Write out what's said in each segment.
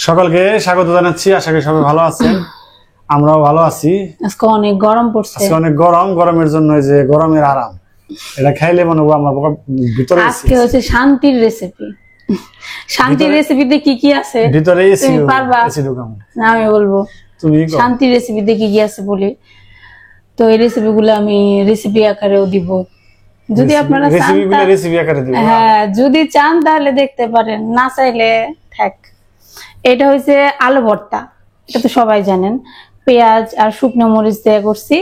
সকলকে স্বাগত জানাচ্ছি। আশা করি সবাই ভালো আছেন, আমরাও ভালো আছি। আজকে অনেক গরম পড়ছে, আজকে অনেক গরমের জন্য যে গরমের আরাম এটা খাইলে মনে হয় আমার ভিতরে। আজকে হচ্ছে শান্তির রেসিপি। শান্তির রেসিপিতে কি কি আছে ভিতরে তুমি পারবা? না আমি বলবো তুমি শান্তির রেসিপিতে কি কি আছে বলি। তো এই রেসিপিগুলো আমি রেসিপি আকারেও দিব, যদি আপনারা চান। হ্যাঁ, যদি চান তাহলে দেখতে পারেন, না চাইলে থাক। এটা হচ্ছে আলু ভর্তা, এটা তো সবাই জানেন। পেঁয়াজ আর শুকনো মরিচ দিয়ে করছি।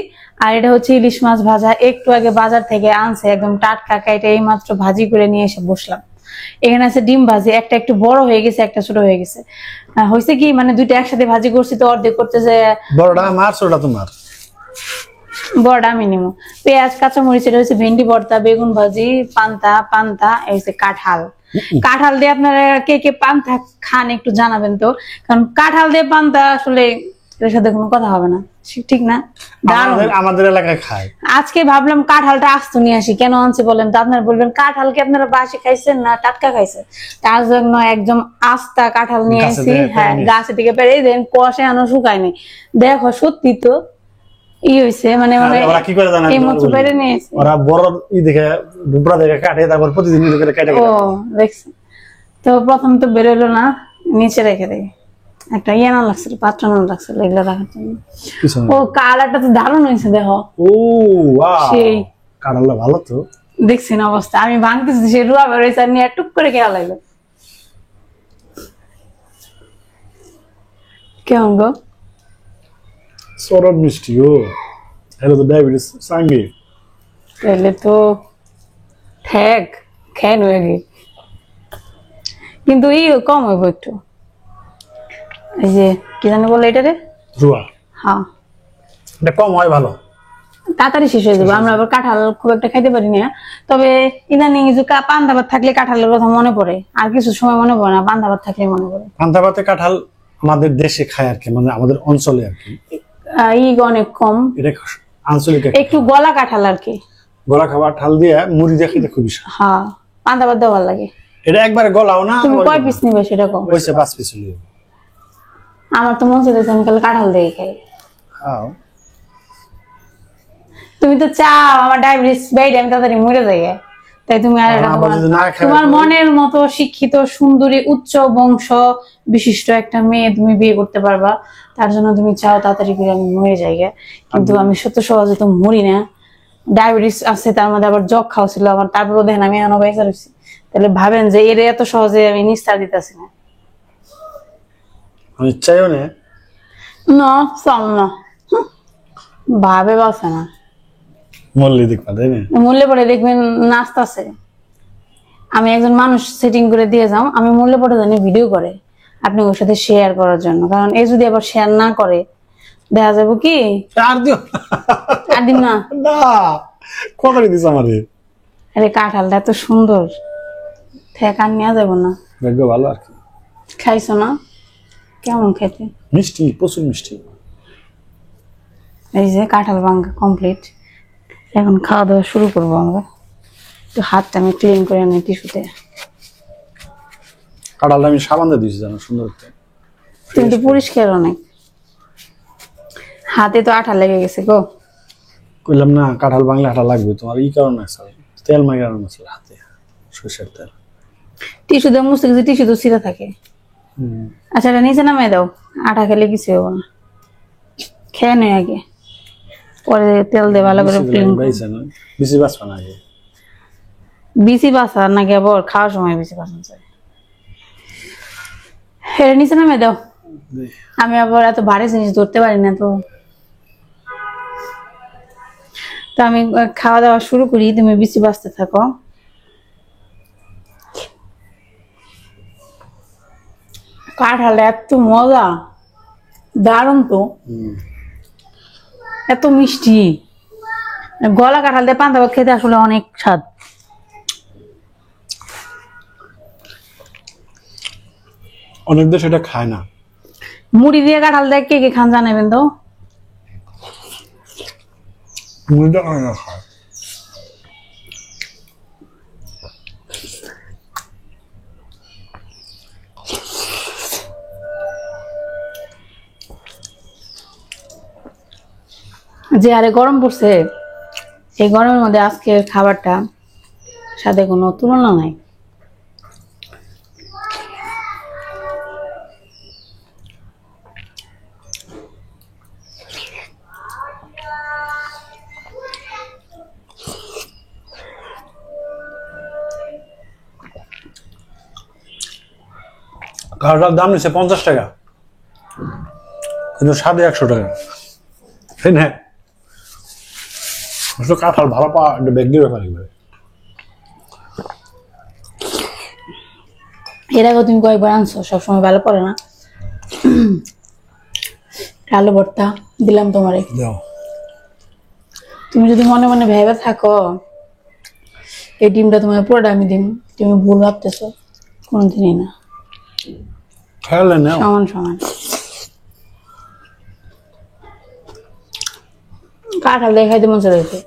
আর এটা হচ্ছে ইলিশ মাছ ভাজা, একটু আগে বাজার থেকে আনছে, একদম টাটকা কাইটা এই মাত্র ভাজি করে নিয়ে এসে বসলাম। এখানে আছে ডিম ভাজি, একটা একটু বড় হয়ে গেছে, একটা ছোট হয়ে গেছে। হয়েছে কি, মানে দুইটা একসাথে ভাজি করছি তো অর্ধেক করতেছে। বড়টা আমার, ছোটটা তোমার। বড়টা আমি নিমু। পেঁয়াজ কাঁচামরিচ, এটা হচ্ছে ভেন্ডি ভর্তা, বেগুন ভাজি, পান্তা এই হচ্ছে কাঁঠাল। কাঁঠাল দিয়ে আপনারা কে কে পান্তা খান একটু জানাবেন তো, কারণ কাঁঠাল দিয়ে পান্তা আসলে এর সাথে কোনো কথা হবে না, ঠিক না? আমাদের এলাকায় খায়। আজকে ভাবলাম কাঁঠালটা আস্ত নিয়ে আসি। কেন আনছি বলেন তো? আপনারা বলবেন কাঁঠাল কি আপনারা বাসি খাইছেন না টাটকা খাইছেন? তার জন্য একদম আস্তা কাঁঠাল নিয়ে আসি। হ্যাঁ, গাছে থেকে পেরে দেন, কষে আনো, শুকায়নি। দেখো সত্যি তো ই হইছে, মানে ওরা কি করে জানেন, ওরা বড় ই দেখে বুবরা দেখে কাটে, তারপর প্রতিদিন করে কাটে। ও দেখছেন তো, প্রথম তো বেরোলো না, নিচে রেখে দেয়। একটা ইয়ে না লাগছিল, পাত্র না লাগছিল এগুলো রাখার জন্য। ও কালারটা তো দারুণ হয়েছে, দেখো। ও সেই কালারটা ভালো তো, দেখছেন অবস্থা। আমি ভাঙতেছি, সে রুয়া বেরোইছে আর নিয়ে টুক করে কেয়া লাগলো। কেমন গো? সরব মিষ্টি। ও হ্যালো তো ডায়াবেটিস সঙ্গে তাহলে তো ঠেক খেন হয়ে গিয়ে, কিন্তু ই কম হইব একটু। এই যে কি জানি বলে এটা রে, রুয়া। হ্যাঁ, এটা কম হয় ভালো, তাড়াতাড়ি শেষ হয়ে যাবে। আমরা আবার কাঁঠাল খুব একটা খাইতে পারি না, তবে ইদানিং কিছু পান্তা ভাত থাকলে কাঁঠালের কথা মনে পড়ে। আর কিছু সময় মনে পড়ে না, পান্তা ভাত থাকলে মনে পড়ে। পান্তা ভাতে কাঁঠাল আমাদের দেশে খায় আর কি, মানে আমাদের অঞ্চলে আর কি অনেক কম। এটা আঞ্চলিক একটু গলা কাঁঠাল আর কি, গলা খাবার ঠাল দিয়ে মুড়ি দিয়ে খেতে খুবই। হ্যাঁ, পান্তা ভাত দেওয়া ভালো লাগে। এটা একবারে গলাও না। তুমি কয় পিস নিবে সেটা কম? হইছে 5 পিস নিবে। আমার তো মন চাইতেছে আমি কাল কাঁঠাল দিয়ে খাই। হ্যাঁ, তুমি তো চাও আমার ডায়াবেটিস বেড়ে আমি তাড়াতাড়ি মরে যাই, তাই তুমি আর তোমার মনের মতো শিক্ষিত সুন্দরী উচ্চ বংশ বিশিষ্ট একটা মেয়ে তুমি বিয়ে করতে পারবা, তার জন্য তুমি চাও তাড়াতাড়ি করে আমি মরে যাই। কিন্তু আমি সত্য সহজে তো মরি না। ডায়াবেটিস আছে, তার মধ্যে আবার জগ খাওয়া ছিল আমার, তারপরও দেখেন আমি এখনো বেঁচে রয়েছি। তাহলে ভাবেন যে এর এত সহজে আমি নিস্তার দিতেছি না। আমি চাইও না, না চল না, ভাবে বাসে না। মূল্য দেখবা, তাই না? মূল্যে পরে দেখবেন নাচতেছে। আমি একজন মানুষ সেটিং করে দিয়ে যাও, আমি মূল্যে পরে জানি ভিডিও করে আপনি ওর সাথে শেয়ার করার জন্য, কারণ এই যদি আবার শেয়ার না করে দেখা যাবো কি আর দিন না। কথা দিস আমারে। আরে কাঁঠালটা এত সুন্দর, ঠেক আর নেওয়া যাবো না। ভাগ্য ভালো আর কি। খাইছো না? কেমন খেতে? মিষ্টি, প্রচুর মিষ্টি। এই যে কাঁঠাল ভাঙা কমপ্লিট, এখন খাওয়া দাওয়া শুরু করবো আমরা। তো হাতটা আমি ক্লিন করে নিই টিস্যুতে। কাঁঠালটা আমি সাবান দিয়ে দিয়েছি জানো, সুন্দর কিন্তু পরিষ্কার অনেক। হাতে তো আঠা লেগে গেছে গো। কইলাম না কাঁঠাল ভাঙলে আঠা লাগবে, তোমার এই কারণে তেল মাইরানো আছে হাতে, সরষের তেল। টিস্যু দিয়ে মুছতে গেছে, টিস্যু তো ছিঁড়া থাকে। আচ্ছা, এটা নিচে নামাই দাও, আঠা খেলে কিছু হবো না। খেয়ে নেই আগে, পরে তেল দিয়ে ভালো করে ক্লিন। বিসি বাসবা না আগে? বিসি বাসা নাকি আবার খাওয়ার সময় বিসি বাসা যায়? এটা নিচে নামাই দাও, আমি আবার এত ভারী জিনিস ধরতে পারি না তো। তো আমি খাওয়া দাওয়া শুরু করি, তুমি বিসি বাসতে থাকো। কাঁঠাল এত মজা, দারুণ তো, এত মিষ্টি। গলা কাঁঠাল দিয়ে পান্তা ভাত খেতে আসলে অনেক স্বাদ। অনেক দেশ এটা খায় না। মুড়ি দিয়ে কাঁঠাল দিয়ে কে কে খান জানাবেন তো। মুড়িটা খায়। যে আরে গরম পড়ছে, এই গরমের মধ্যে আজকের খাবারটা সাথে কোনো তুলনা নাই। কাঁঠালটার দাম নিচ্ছে 50 টাকা, কিন্তু স্বাদে 100 টাকা, তাই না? কাঁঠাল ভালো পাওয়া একটা ব্যক্তির ব্যাপার। এর আগে তুমি কয়েকবার আনছো, সবসময় ভালো পড়ে না। আলু ভর্তা দিলাম তোমারে, তুমি যদি মনে মনে ভেবে থাকো এই ডিমটা তোমার পুরোটা আমি দিম, তুমি ভুল ভাবতেছো, কোনদিনই না। সমান সমান কাঁঠাল দিয়ে খাইতে মন চাইছে।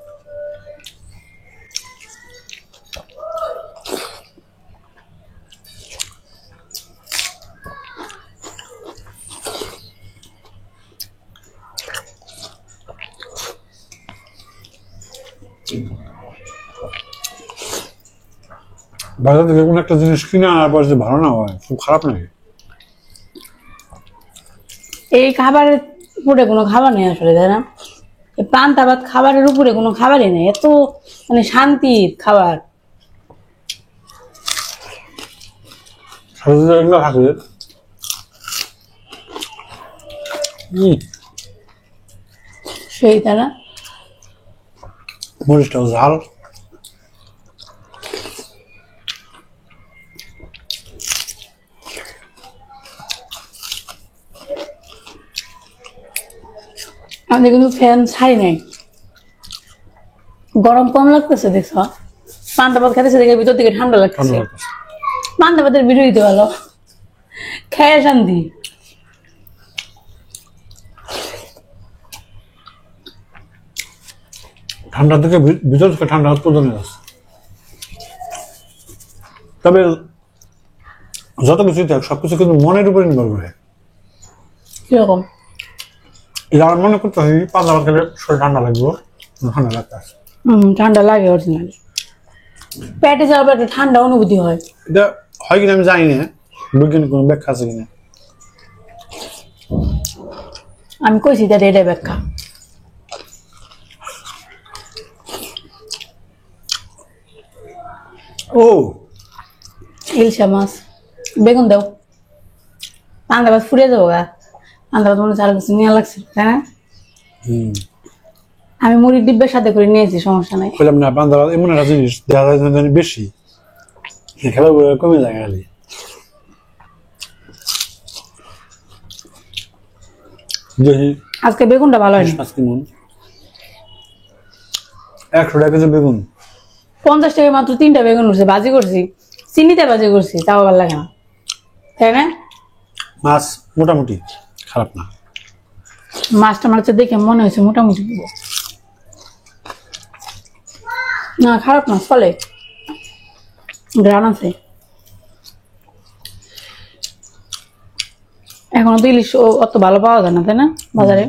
বাজার থেকে কোনো একটা জিনিস কিনে আনার পর যে ভালো না হয়, খুব খারাপ লাগে। এই খাবারের উপরে কোনো খাবার নেই আসলে, তাই না? পান্তা ভাত খাবারের উপরে কোনো খাবারই নেই, এত মানে শান্তির খাবার। সেই তাই না? মরিচটাও ঝাল। আমি কিন্তু ফ্যান ছাই নাই, গরম কম লাগতেছে। দেখছ পান্তা ভাত খাইতেছে দেখে ভিতর থেকে ঠান্ডা লাগতেছে। পান্তা ভাতের ভিডিও দিতে ভালো, খেয়ে শান্তি। ঠান্ডা থেকে ভিতর থেকে ঠান্ডা উৎপাদন আছে। তবে যত কিছুই থাক, সবকিছু কিন্তু মনের উপরে নির্ভর করে। কিরকম? আমার মনে করতে হয় পান্তা ভাত খেলে শরীর ঠান্ডা লাগবে, ঠান্ডা লাগতেছে। ঠান্ডা লাগে অরিজিনালি, পেটে যাওয়ার পর একটা ঠান্ডা অনুভূতি হয়। এটা হয় কিনা আমি জানি না, বৈজ্ঞানিক কোনো ব্যাখ্যা আছে কিনা। আমি কইছি তাদের এটা ব্যাখ্যা। ও ইলশা মাছ, বেগুন দাও, পান্তা ভাত ফুরিয়ে যাবো গা। পান্তা ভাত মনে চাল কিছু নিয়ে লাগছে, তাই না? আমি মুড়ির ডিব্বার সাথে করে নিয়েছি, সমস্যা নাই। বললাম না, পান্তা ভাত এমন একটা জিনিস দেখা যায় বেশি খেলা কমে যায় খালি। আজকে বেগুনটা ভালো হয় 100 টাকা কেজি বেগুন, 50 টাকা মাত্র 3টা বেগুন উঠছে, ভাজি করছি, চিনিতে ভাজি করছি, তাও ভালো লাগে না, তাই না? মাছ মোটামুটি খারাপ না। মাছটা মাছটা দেখে মনে হয়েছে মোটামুটি না, খারাপ না, চলে, গ্রান আছে। এখনো তো ইলিশ অত ভালো পাওয়া যায় না, তাই না? বাজারে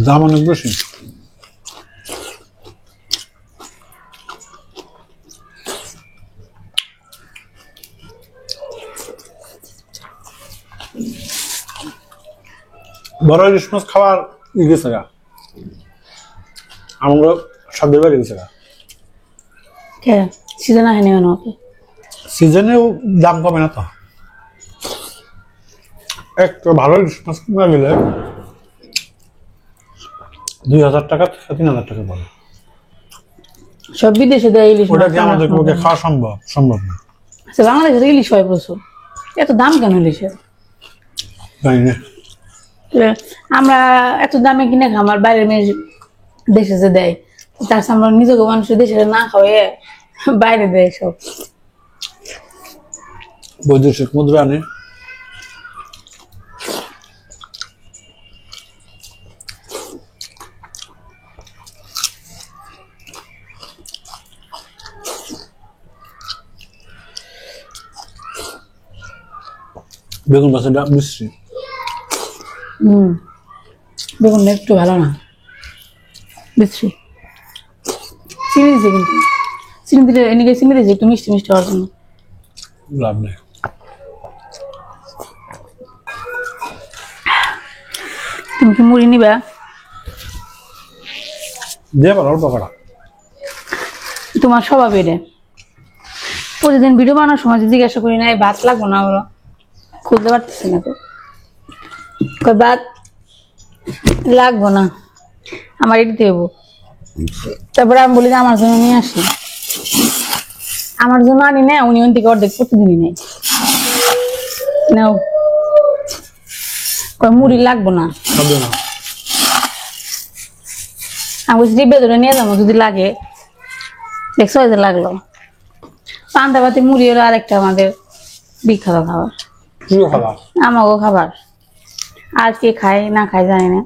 দাম অনেক বেশি। বড় ইলিশ মাছ খাওয়ার গেছে গা, আমরা সবদের বাড়ি গেছে গা। সিজন আসেনি কেন? সিজনেও দাম কমে না তো, একটা ভালো ইলিশ মাছ কিনা গেলে 2000 টাকা 3000 টাকা পড়ে। সব বিদেশে দেয় ইলিশ, ওটা কি আমাদের পক্ষে খাওয়া সম্ভব না। আচ্ছা, বাংলাদেশে ইলিশ হয় প্রচুর, এত দাম কেন ইলিশের? জানি না, আমরা এত দামে কিনে খাই, আমার বাইরের মেয়ে দেশে যে দেয়, তার আমরা নিজেকে মানুষের দেশে না খাওয়াই বাইরে দেয় সব। বৈদেশিক মুদ্রা আনে। বেগুন মাছের মিষ্টি। বেগুনটা একটু ভালো না বুঝছি চিনি দিয়েছে কিন্তু চিনি দিলে এনেকে চিনি দিয়েছে একটু মিষ্টি মিষ্টি হওয়ার জন্য লাভ নেই তুমি কি মুড়ি নিবা দিয়ে পারো অল্প করা তোমার স্বভাব এটা প্রতিদিন ভিডিও বানানোর সময় জিজ্ঞাসা করি না ভাত লাগবো না ওরা খুঁজতে পারতেছি না তো ভাত লাগবো না আমার এটি দেবো তারপরে আমি বলি যে আমার জন্য নিয়ে আসি আমার জন্য আনি না উনি ওন থেকে অর্ধেক প্রতিদিনই নেই নাও মুড়ি লাগবো না আমি বলছি ডিব্বে ধরে নিয়ে যাবো যদি লাগে দেখছো যে লাগলো পান্তা ভাতে মুড়ি হলো আরেকটা আমাদের বিখ্যাত খাবার আমাকেও খাবার আর কে খায় না খায় জানি না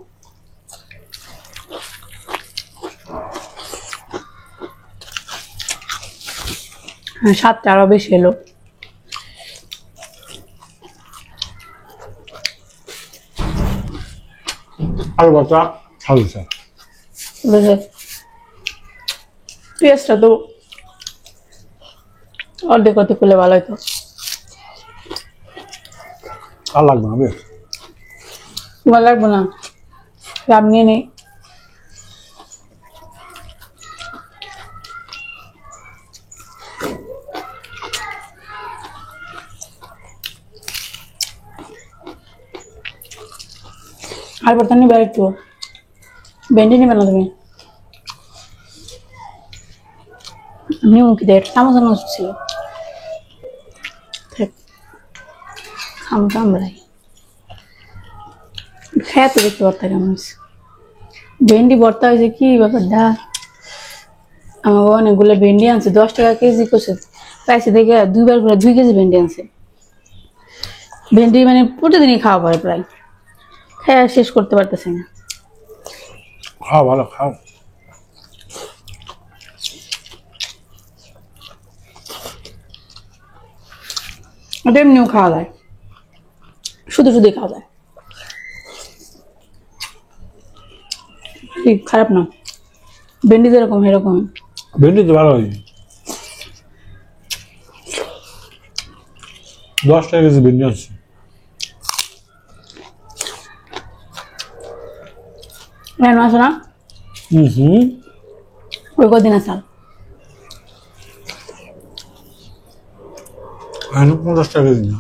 স্বাদটা আরো বেশি এলো আলু ভর্তা খাওয়া পেঁয়াজটা তো অর্ধেক অর্ধেক করলে ভালো হতো আর লাগবে না বেশ ভালো লাগবে না লাভ নিয়ে নেই আর ভর্তা নিবে একটু ভেন্ডি নিবে না তুমি নিমকি দেয় চামচ চামচ ছিল খাম কামড়াই খেয়ে তো দেখতে ভর্তা কেমন হয়েছে ভেন্ডি ভর্তা হয়েছে কি ব্যাপারটা আমাকে অনেকগুলো ভেন্ডি আনছে 10 টাকা কেজি করছে পাইছে দেখে 2 বার করে 2 কেজি ভেন্ডি আনছে ভেন্ডি মানে প্রতিদিনই খাওয়া পড়ে প্রায় খেয়ে শেষ করতে পারতেছে না খাও ভালো খাও ওটা এমনিও খাওয়া যায় শুধু শুধু খাওয়া যায় ঠিক খারাপ না ভেন্ডি যেরকম সেরকম ভেন্ডি তো ভালো হয়েছে 10 টাকা কেজি ভেন্ডি আছে আছে না ওই কদিন আসাল 50 টাকা কেজি না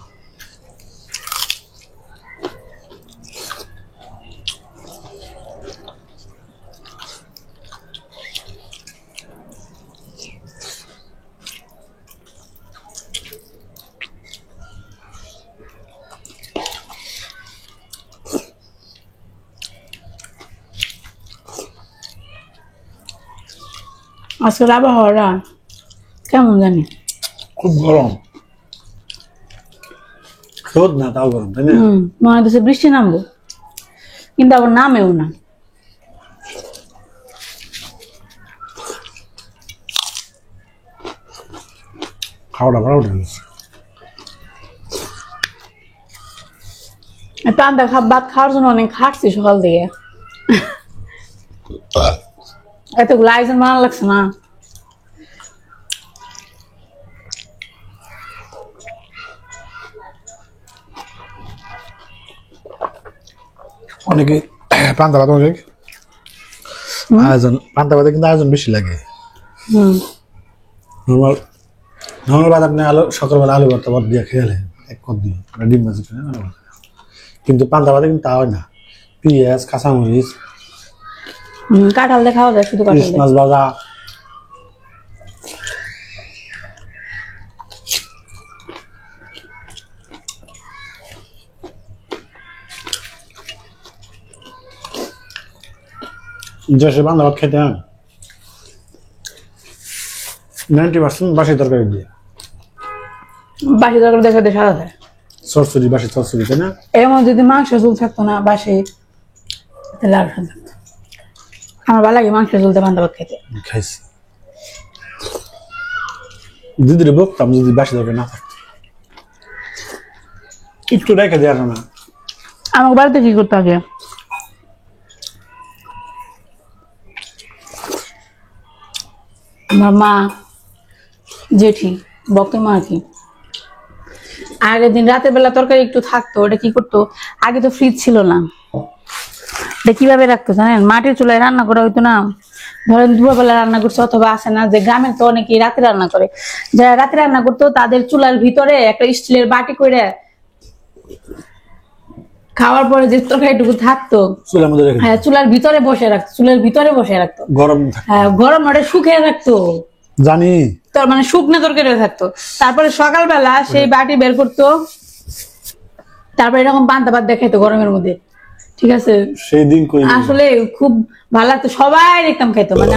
আজকের আবহাওয়াটা কেমন জানি খুব গরম রোদ না তাও গরম তাই না মনে হচ্ছে বৃষ্টি নামবো কিন্তু আবার নামেও না খাওয়াটা ভালো উঠে গেছে পান্তা ভাত খাওয়ার জন্য অনেক খাটছি সকাল থেকে এতগুলো আয়োজন বানানো লাগছে না অনেকে পান্তা ভাত অনেক আয়োজন পান্তা ভাতে কিন্তু আয়োজন বেশি লাগে নর্মাল নর্মাল ভাত আপনি আলু সকালবেলা আলু ভর্তা ভাত দিয়ে খেয়ে এক কদ দিয়ে ডিম ভাজি খেলে কিন্তু পান্তা ভাতে কিন্তু তা হয় না পেঁয়াজ কাঁচামরিচ কাঁঠাল দিয়ে খাওয়া যায় শুধু কাঁঠাল মাছ ভাজা দেশে বান্ধব ভাত খেতে 90% বাসি তরকারি দিয়ে বাসি তরকারি দেখে সাদা যায় চরচড়ি বাসি চরচড়ি তাই না এর মধ্যে যদি মাংস ঝোল থাকতো না বাসি তাহলে আর ভালো লাগতো আমার ভালো লাগে মাংস ঝোলতে বান্ধব ভাত খেতে খাইছি দিদিরে বকতাম যদি বাসি তরকারি না থাকতো একটু রেখে দেওয়ার না আমাকে বাড়িতে কি করতে হবে আমার মা জেঠি বক্তের মা কি আগের দিন রাতের বেলা তরকারি একটু থাকতো, ওটা কি করতো, আগে তো ফ্রিজ ছিল না, এটা কিভাবে রাখতো জানেন, মাটির চুলায় রান্না করা হইতো না, ধরেন দুপুরবেলা রান্না করছে, অথবা আসে না যে গ্রামে তো অনেকেই রাতে রান্না করে, যারা রাতে রান্না করতো তাদের চুলার ভিতরে একটা স্টিলের বাটি করে খাওয়ার পরে যে তরকারিটুকু থাকতো হ্যাঁ চুলার ভিতরে বসে রাখতো, চুলার ভিতরে বসে রাখতো, গরম হ্যাঁ গরম ওটা শুকিয়ে রাখতো জানি, তোর মানে শুকনো তরকারি থাকতো, তারপরে সকালবেলা সেই বাটি বের করতো, তারপরে এরকম পান্তা ভাত দেখাইতো গরমের মধ্যে, ঠিক আছে, সেই দিন আসলে খুব ভালো লাগতো, সবাই দেখতাম খাইতো, মানে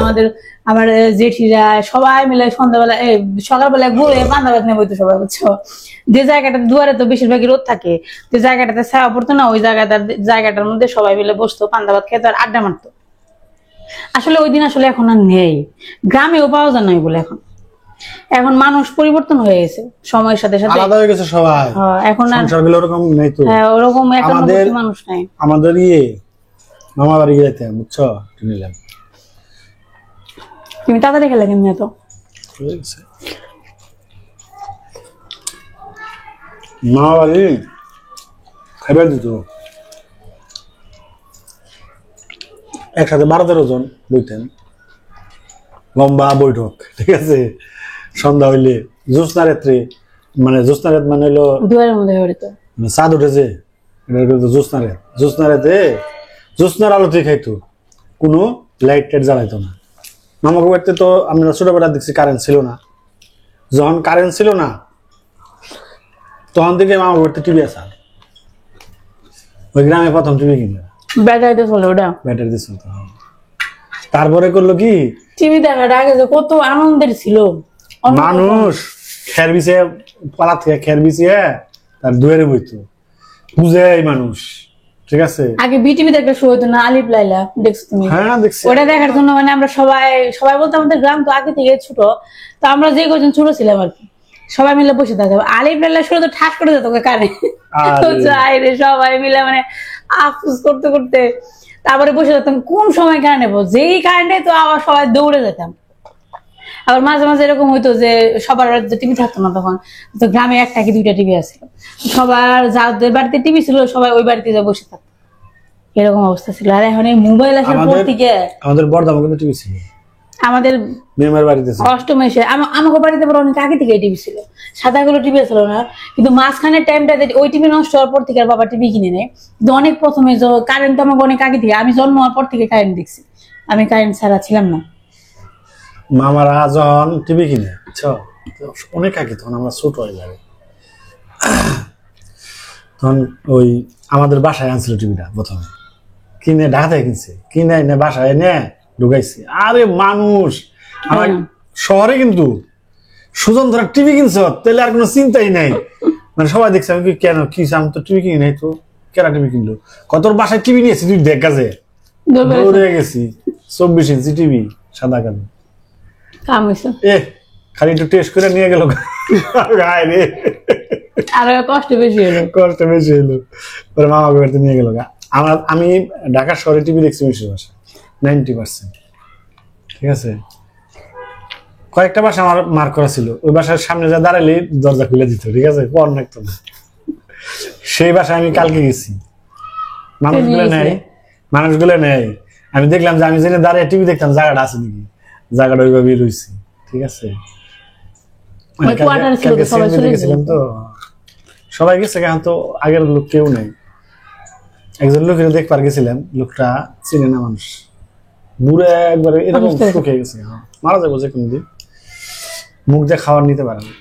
আমার জেঠিরা সবাই মিলে সন্ধ্যাবেলা সকালবেলা ঘুরে পান্তা ভাত নিয়ে বইতো সবাই, বুঝছো, যে জায়গাটা দুয়ারে তো বেশিরভাগই রোদ থাকে, যে জায়গাটাতে ছায়া পড়তো না, ওই জায়গাটার মধ্যে সবাই মিলে বসতো, পান্তা ভাত খেতো আর আড্ডা মারতো। আসলে ওই দিন আসলে এখন আর নেই, গ্রামেও পাওয়া যায় না বলে, এখন মানুষ পরিবর্তন হয়ে গেছে সময়ের সাথে সাথে, আলাদা হয়ে গেছে সবাই, এখন আর সংসারগুলো ওরকম নেই তো, হ্যাঁ ওরকম এখন মানুষ নাই। আমাদের মামা বাড়ি গেতে বুঝছো, নিলাম তুমি তাড়াতাড়ি খেলে কেমনি এত, মামা বাড়ি খাইবার দিত একসাথে 12-13 জন বইতেন, লম্বা বৈঠক, ঠিক আছে, সন্ধ্যা হইলে জ্যোৎস্না রাত্রে, মানে জ্যোৎস্না রাত মানে হলো দুয়ারের মধ্যে হইতো চাঁদ উঠেছে, এটা জ্যোৎস্না রাতে জ্যোৎস্নার আলোতে খাইতো, কোনো লাইট টাইট জ্বালাইতো না। মামাকে বাড়িতে তো আমরা ছোটবেলা দেখছি কারেন্ট ছিল না, যখন কারেন্ট ছিল না তখন থেকে মামাকে বাড়িতে টিভি আসা, ওই গ্রামে প্রথম টিভি কিনে ব্যাটারিতে চলে ওটা, ব্যাটারি দিছিল, তারপরে করলো কি টিভি দেখার আগে যে কত আনন্দের ছিল, মানুষ খের বিছিয়ে পালা থেকে খের বিছিয়ে তার দুয়ারে বইতো বুঝে মানুষ, ঠিক আছে, আগে বিটিভি একটা শো হতো না আলিফ লাইলা, দেখছো তুমি? হ্যাঁ দেখছি, ওটা দেখার জন্য মানে আমরা সবাই বলতে আমাদের গ্রাম তো আগে থেকে ছোট, তো আমরা যে কজন ছোট ছিলাম আর কি, সবাই মিলে বসে থাকতাম, আলিফ লাইলা শুরু তো ঠাস করে যেত কানে, সবাই মিলে মানে আফসোস করতে করতে তারপরে বসে থাকতাম কোন সময় কারেন্ট নেবো, যেই কারেন্টে তো আবার সবাই দৌড়ে যেতাম। আবার মাঝে মাঝে এরকম হইতো যে সবার বাড়িতে টিভি থাকতো না, তখন তো গ্রামে একটা কি দুইটা টিভি আছিল, সবার যাদের বাড়িতে টিভি ছিল সবাই ওই বাড়িতে যা বসে থাকতো, এরকম অবস্থা ছিল। আর এখন এই মোবাইল আসার পর থেকে আমাদের বর্ধমানে কিন্তু টিভি ছিল, আমাদের মেমার বাড়িতে অষ্টম এসে আমাকে বাড়িতে অনেক আগে থেকে টিভি ছিল, সাদাগুলো টিভি ছিল না, কিন্তু মাঝখানের টাইমটা ওই টিভি নষ্ট হওয়ার পর থেকে আর বাবা টিভি কিনে নেয়, কিন্তু অনেক প্রথমে কারেন্ট তো আমাকে অনেক আগে থেকে, আমি জন্ম হওয়ার পর থেকে কারেন্ট দেখছি, আমি কারেন্ট ছাড়া ছিলাম না। মামারা যখন টিভি কিনে অনেক আগে, তখন আমরা ছোট হয়ে যাবে, তখন ওই আমাদের বাসায় আনছিল টিভিটা, প্রথমে কিনে ঢাকা কিনছে, কিনে এনে বাসায় এনে ঢুকাইছে, আরে মানুষ আমার শহরে কিন্তু সুজন ধরা টিভি কিনছ তাহলে আর কোনো চিন্তাই নাই, মানে সবাই দেখছে আমি কেন কি আমি তো টিভি কিনি নাই, তো কেনা টিভি কিনলো, কত বাসায় টিভি নিয়েছি তুই দেখ কাজে দৌড়ে গেছি, 24 ইঞ্চি টিভি সাদা কালো, খালি একটু টেস্ট করে নিয়ে গেল গায়ে রে, আর কষ্ট বেশি হলো পরে মামাকে বাড়িতে নিয়ে গেল। আমি ঢাকা শহরে টিভি দেখছি 90%, ঠিক আছে, কয়েকটা বাসা আমার মার করা ছিল, ওই বাসার সামনে যা দাঁড়ালে দরজা খুলে দিত, ঠিক আছে, পর রাখতো না, সেই বাসায় আমি কালকে গেছি, মানুষগুলো নেই, আমি দেখলাম যে আমি জেনে দাঁড়িয়ে টিভি দেখতাম জায়গাটা আছে নাকি, জায়গাটা ওইভাবেই রয়েছে, ঠিক আছে, গেছিলাম তো সবাই গেছে, এখন তো আগের লোক কেউ নেই, একজন লোকের দেখবার গেছিলাম, লোকটা চিনে না মানুষ, বুড়ে একবারে এরকম শুকিয়ে গেছে, মারা যাবো যে কোনো দিন, মুখ দিয়ে খাবার নিতে পারে না,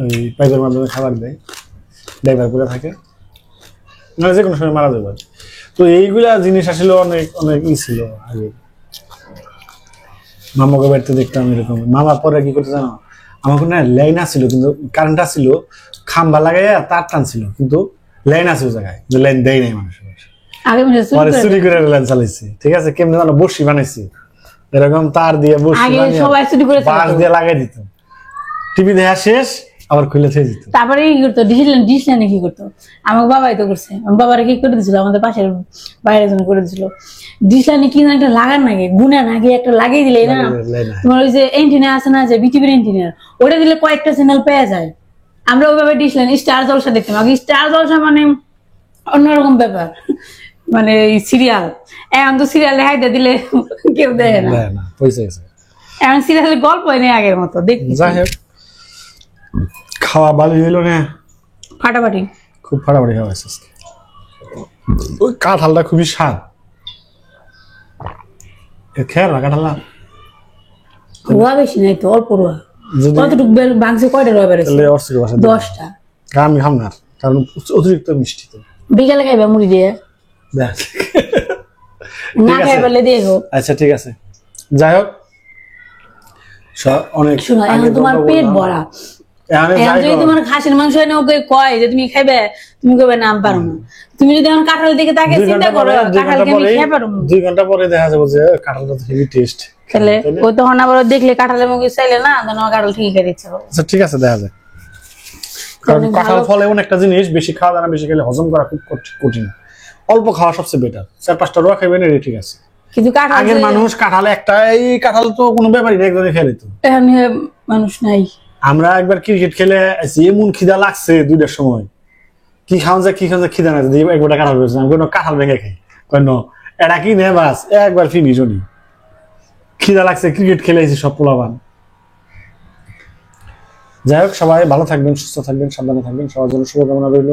ওই পাইপের মাধ্যমে খাবার দেয়, ড্রাইভার করে থাকে, নাহলে যে কোনো সময় মারা যাবে। তো এইগুলা জিনিস আসলে অনেক অনেক ছিল আগে, মামাকে বাড়িতে দেখতাম এরকম। মামা পরে কি করতে জানো, আমাকে না লাইন আসছিল, কিন্তু কারেন্ট আসছিল, খাম্বা লাগাইয়া তার টানছিল, কিন্তু লাইন আছে ওই জায়গায়, লাইন দেয় নাই মানুষ, চুরি করে লাইন চালাইছে, ঠিক আছে, কেমনি জানো বসি বানাইছি, এরকম তার দিয়ে বসি দিয়ে লাগাই দিত, টিভি দেখা শেষ আবার খুলে থেকে যেত। তারপরে কি করতো, ডিসলাইনে কি করতো, আমার বাবাই তো করছে, আমার বাবারা কি করে দিছিল, আমাদের পাশের বাইরে জন করে দিছিল, ডিসলাইনে কি না একটা লাগার নাকি গুনা নাকি একটা লাগিয়ে দিলে না, তোমার ওই যে এন্টিনা আছে না, যে বিটিভির এন্টিনা, ওটা দিলে কয়েকটা চ্যানেল পেয়ে যায়। আমরা ওইভাবে ডিসলাইন স্টার জলসা দেখতাম আগে। স্টার জলসা মানে অন্যরকম ব্যাপার, মানে সিরিয়াল। এখন তো সিরিয়ালে হাইতে দিলে কেউ দেখে না, এখন সিরিয়ালের গল্প নেই আগের মতো দেখি। যাই হোক, খাওয়া ভালো হইলো না, ফাটাফাটি, খুব ফাটাফাটি খাওয়া হয়েছে। ওই কাঁঠালটা খুবই স্বাদ, খেয়াল না কাঁঠাল রোয়া বেশি নাই তো, অল্প রোয়া। কতটুকু ভাঙছে, কয়টা রোয়া বেড়েছে? 10টা। আমি খাম না, কারণ অতিরিক্ত মিষ্টি। তো বিকালে খাইবা মুড়ি দিয়ে, না খাইবা দেখো। আচ্ছা ঠিক আছে, যাই হোক অনেক। শোনো, এখন তোমার পেট ভরা, যদি তোমার খাসির মাংস এনে ওকে কয় যে তুমি খাইবে, তুমি কবে নাম পারো না। তুমি যদি এখন কাঁঠাল দিকে তাকে চিন্তা করো, কাঁঠালকে আমি খেয়ে পারো, 2 ঘন্টা পরে দেখা যাবে যে কাঁঠালটা তো হেভি টেস্ট। তাহলে ও তখন আবার দেখলে কাঁঠালের মুখে চাইলে না, তখন আমার কাঁঠাল ঠিকই খেয়ে দিচ্ছে। আচ্ছা ঠিক আছে, দেখা যায়। কারণ কাঁঠাল ফল এমন একটা জিনিস, বেশি খাওয়া যায় না, বেশি খেলে হজম করা খুব কঠিন। অল্প খাওয়া সবচেয়ে বেটার। 4-5টা রোয়া খাইবেন, এটা ঠিক আছে। কিন্তু আগের মানুষ কাঁঠাল একটা, এই কাঁঠাল তো কোনো ব্যাপারই না, একজনে খেলে তো। এখন মানুষ নাই। আমরা একবার ক্রিকেট খেলে এমন খিদা লাগছে 2টার সময়, কি খাওয়া যায় খিদা না, একবার কাঁঠাল রয়েছে, আমি কোনো কাঁঠাল ভেঙে খাই, কেন এটা কি নে বাস একবার ফিনিশ হলি। খিদা লাগছে, ক্রিকেট খেলেছি সব পোলাবান। যাই হোক, সবাই ভালো থাকবেন, সুস্থ থাকবেন, সাবধানে থাকবেন, সবার জন্য শুভকামনা রইল।